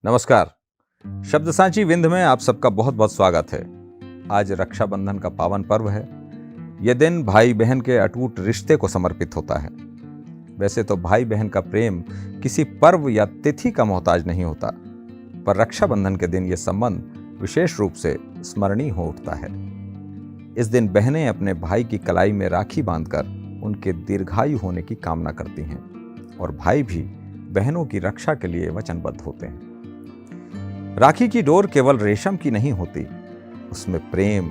नमस्कार। शब्द सांची विंध्य में आप सबका बहुत बहुत स्वागत है। आज रक्षाबंधन का पावन पर्व है। यह दिन भाई बहन के अटूट रिश्ते को समर्पित होता है। वैसे तो भाई बहन का प्रेम किसी पर्व या तिथि का मोहताज नहीं होता, पर रक्षाबंधन के दिन यह संबंध विशेष रूप से स्मरणीय हो उठता है। इस दिन बहनें अपने भाई की कलाई में राखी बांधकर उनके दीर्घायु होने की कामना करती हैं और भाई भी बहनों की रक्षा के लिए वचनबद्ध होते हैं। राखी की डोर केवल रेशम की नहीं होती, उसमें प्रेम,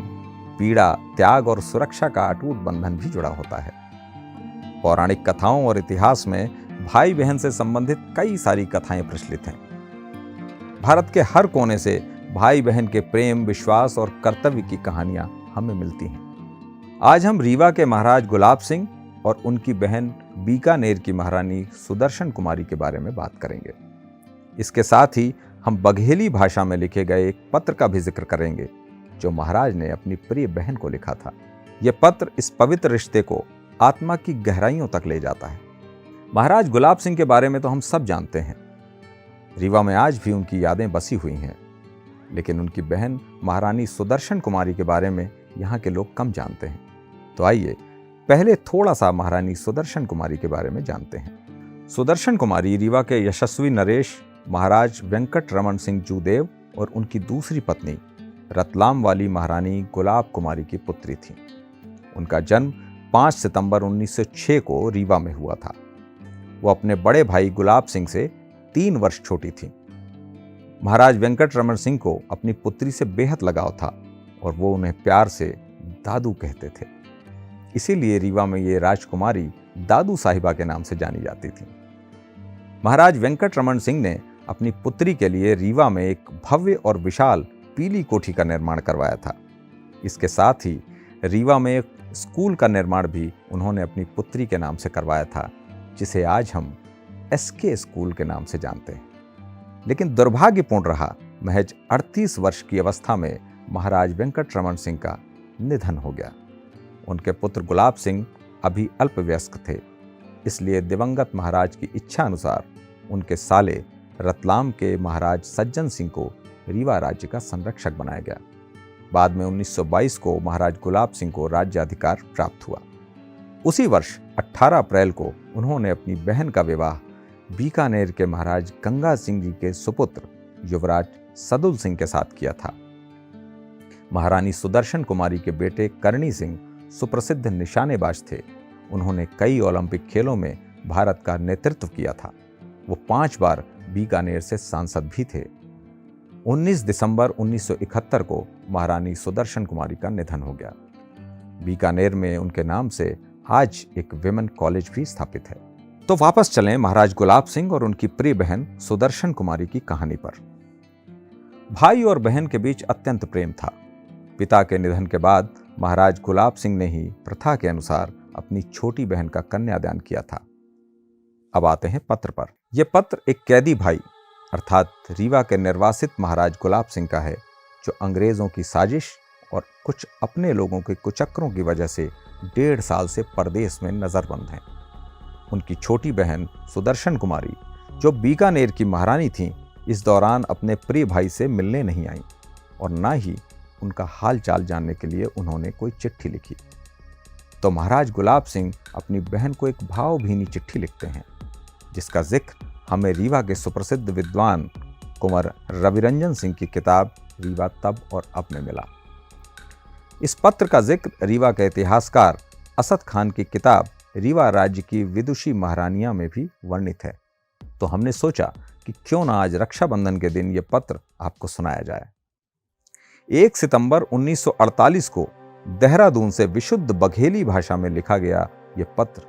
पीड़ा, त्याग और सुरक्षा का अटूट बंधन भी जुड़ा होता है। पौराणिक कथाओं और इतिहास में भाई बहन से संबंधित कई सारी कथाएं प्रचलित हैं। भारत के हर कोने से भाई बहन के प्रेम, विश्वास और कर्तव्य की कहानियां हमें मिलती हैं। आज हम रीवा के महाराज गुलाब सिंह और उनकी बहन बीकानेर की महारानी सुदर्शन कुमारी के बारे में बात करेंगे। इसके साथ ही हम बघेली भाषा में लिखे गए एक पत्र का भी जिक्र करेंगे जो महाराज ने अपनी प्रिय बहन को लिखा था। यह पत्र इस पवित्र रिश्ते को आत्मा की गहराइयों तक ले जाता है। महाराज गुलाब सिंह के बारे में तो हम सब जानते हैं। रीवा में आज भी उनकी यादें बसी हुई हैं, लेकिन उनकी बहन महारानी सुदर्शन कुमारी के बारे में यहाँ के लोग कम जानते हैं। तो आइए पहले थोड़ा सा महारानी सुदर्शन कुमारी के बारे में जानते हैं। सुदर्शन कुमारी रीवा के यशस्वी नरेश महाराज वेंकट रमन सिंह जूदेव और उनकी दूसरी पत्नी रतलाम वाली महारानी गुलाब कुमारी की पुत्री थी। उनका जन्म 5 सितंबर 1906 को रीवा में हुआ था। वो अपने बड़े भाई गुलाब सिंह से 3 वर्ष छोटी थी। महाराज वेंकट रमन सिंह को अपनी पुत्री से बेहद लगाव था और वो उन्हें प्यार से दादू कहते थे। इसीलिए रीवा में ये राजकुमारी दादू साहिबा के नाम से जानी जाती थी। महाराज वेंकट रमन सिंह ने अपनी पुत्री के लिए रीवा में एक भव्य और विशाल पीली कोठी का निर्माण करवाया था। इसके साथ ही रीवा में एक स्कूल का निर्माण भी उन्होंने अपनी पुत्री के नाम से करवाया था, जिसे आज हम एसके स्कूल के नाम से जानते हैं। लेकिन दुर्भाग्यपूर्ण रहा, महज 38 वर्ष की अवस्था में महाराज वेंकट रमन सिंह का निधन हो गया। उनके पुत्र गुलाब सिंह अभी अल्पवयस्क थे, इसलिए दिवंगत महाराज की इच्छा अनुसार उनके साले रतलाम के महाराज सज्जन सिंह को रीवा राज्य का संरक्षक बनाया गया। बाद में 1922 को महाराज गुलाब सिंह को राज्याधिकार प्राप्त हुआ। उसी वर्ष 18 अप्रैल को उन्होंने अपनी बहन का विवाह बीकानेर के महाराज गंगा सिंह जी के सुपुत्र युवराज सदुल सिंह के साथ किया था। महारानी सुदर्शन कुमारी के बेटे करणी सिंह सुप्रसिद्ध निशानेबाज थे। उन्होंने कई ओलंपिक खेलों में भारत का नेतृत्व किया था। वो 5 बार बीकानेर से सांसद भी थे। 19 दिसंबर 1971 को महारानी सुदर्शन कुमारी का निधन हो गया। बीकानेर में उनके नाम से आज एक विमेन कॉलेज भी स्थापित है। तो वापस चलें महाराज गुलाब सिंह और उनकी प्रिय बहन सुदर्शन कुमारी की कहानी पर। भाई और बहन के बीच अत्यंत प्रेम था। पिता के निधन के बाद महाराज गुलाब सिंह ने ही प्रथा के अनुसार अपनी छोटी बहन का कन्यादान किया था। अब आते हैं पत्र पर। यह पत्र एक कैदी भाई अर्थात रीवा के निर्वासित महाराज गुलाब सिंह का है, जो अंग्रेजों की साजिश और कुछ अपने लोगों के कुचक्रों की वजह से 1.5 साल से परदेश में नजरबंद हैं। उनकी छोटी बहन सुदर्शन कुमारी, जो बीकानेर की महारानी थीं, इस दौरान अपने प्रिय भाई से मिलने नहीं आई और ना ही उनका हाल चाल जानने के लिए उन्होंने कोई चिट्ठी लिखी। तो महाराज गुलाब सिंह अपनी बहन को एक भावभीनी चिट्ठी लिखते हैं, जिसका जिक्र हमें रीवा के सुप्रसिद्ध विद्वान कुंवर रविरंजन सिंह की किताब रीवा तब और अब में मिला। इस पत्र का जिक्र रीवा के इतिहासकार असद खान की किताब रीवा राज्य की विदुषी महारानियां में भी वर्णित है। तो हमने सोचा कि क्यों ना आज रक्षाबंधन के दिन यह पत्र आपको सुनाया जाए। 1 सितंबर 1948 को देहरादून से विशुद्ध बघेली भाषा में लिखा गया यह पत्र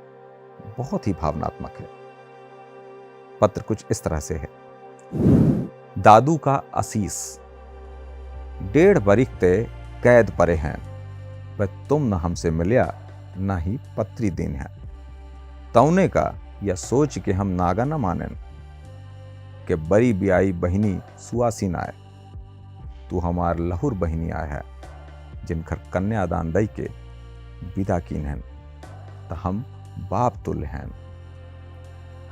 बहुत ही भावनात्मक है। पत्र कुछ इस तरह से है। दादू का असीस 1.5 बरिख ते कैद परे हैं, वह तुम न हमसे मिलिया न ही पत्री दिन है। तौने का या सोच के हम नागा न मानन के बड़ी ब्याई बहिनी सुआसी नाय, तू हमार लहुर बहिनी आय है, जिनकर कन्यादान दई के विदा कीन हैं, त हम बाप तुल्य हैं।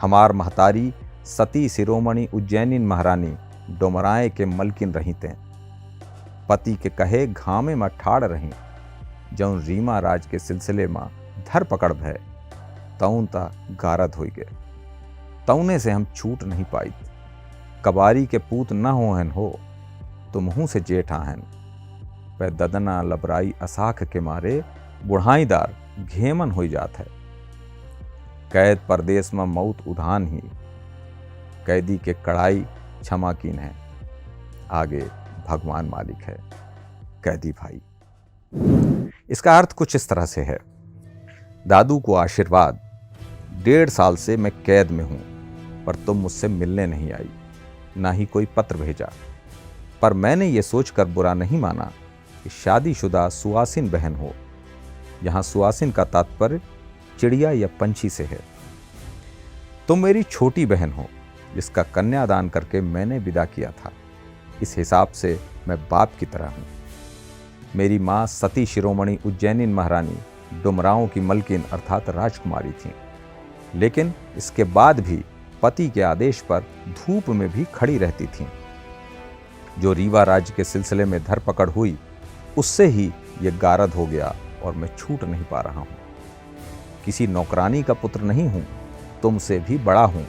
हमार महतारी सती शिरोमणि उज्जैनी महारानी डोमराए के मलकिन रही तें, पति के कहे घामे में ठाड़ रही, जौन रीमा राज के सिलसिले में धर पकड़ भय, तौन ता गारद हो गए। तौने से हम छूट नहीं पाई, कबारी के पूत न होहन हो, तुमहू से जेठ आहन, पे ददना लबराई असाख के मारे, बुढ़ाईदार घेमन हो जात है। कैद परदेश में मौत उधान ही, कैदी के कड़ाई क्षमा कीन है, आगे भगवान मालिक है, कैदी भाई। इसका अर्थ कुछ इस तरह से है। दादू को आशीर्वाद, 1.5 साल से मैं कैद में हूं, पर तुम मुझसे मिलने नहीं आई, ना ही कोई पत्र भेजा। पर मैंने ये सोचकर बुरा नहीं माना कि शादीशुदा सुवासिन बहन हो। यहां सुवासिन का तात्पर्य चिड़िया या पंछी से है। तुम मेरी छोटी बहन हो, जिसका कन्यादान करके मैंने विदा किया था। इस हिसाब से मैं बाप की तरह हूं। मेरी मां सती शिरोमणि उज्जैनिन महारानी डुमराओं की मलकिन अर्थात राजकुमारी थीं, लेकिन इसके बाद भी पति के आदेश पर धूप में भी खड़ी रहती थीं। जो रीवा राज्य के सिलसिले में धरपकड़ हुई, उससे ही ये गारद हो गया और मैं छूट नहीं पा रहा हूं। किसी नौकरानी का पुत्र नहीं हूं, तुमसे भी बड़ा हूं,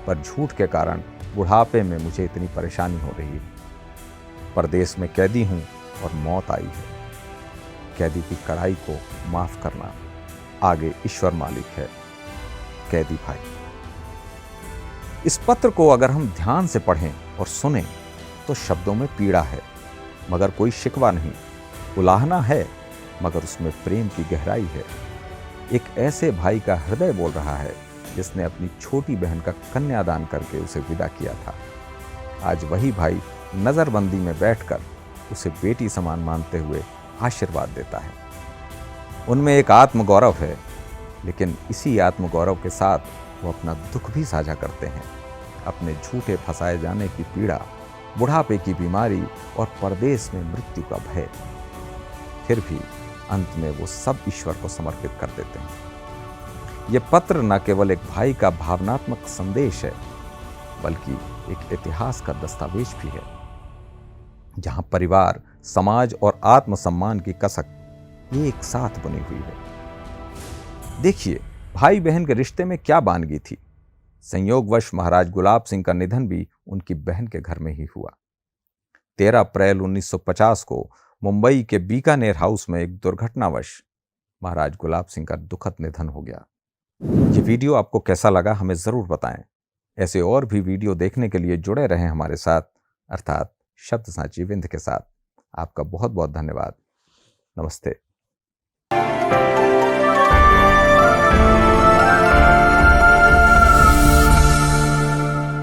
पर झूठ के कारण बुढ़ापे में मुझे इतनी परेशानी हो रही है। परदेश में कैदी हूं और मौत आई है। कैदी की कड़ाई को माफ करना, आगे ईश्वर मालिक है, कैदी भाई। इस पत्र को अगर हम ध्यान से पढ़ें और सुनें तो शब्दों में पीड़ा है, मगर कोई शिकवा नहीं। उलाहना है, मगर उसमें प्रेम की गहराई है। एक ऐसे भाई का हृदय बोल रहा है जिसने अपनी छोटी बहन का कन्यादान करके उसे विदा किया था। आज वही भाई नजरबंदी में बैठकर उसे बेटी समान मानते हुए आशीर्वाद देता है। उनमें एक आत्मगौरव है, लेकिन इसी आत्मगौरव के साथ वो अपना दुख भी साझा करते हैं। अपने झूठे फंसाए जाने की पीड़ा, बुढ़ापे की बीमारी और परदेश में मृत्यु का भय। फिर भी अंत में वो सब ईश्वर को समर्पित कर देते हैं। ये पत्र न केवल एक भाई का भावनात्मक संदेश है, बल्कि एक इतिहास का दस्तावेज भी है, जहां परिवार, समाज और आत्मसम्मान की कसक एक साथ बनी हुई है। देखिए, भाई बहन के रिश्ते में क्या बानगी थी। संयोगवश महाराज गुलाब सिंह का निधन भी उनकी बहन के घर में ही हुआ। 13 अप्रैल 1950 को मुंबई के बीकानेर हाउस में एक दुर्घटनावश महाराज गुलाब सिंह का दुखद निधन हो गया। ये वीडियो आपको कैसा लगा हमें जरूर बताएं। ऐसे और भी वीडियो देखने के लिए जुड़े रहें हमारे साथ, अर्थात शब्द साची विंध्य के साथ। आपका बहुत बहुत धन्यवाद। नमस्ते।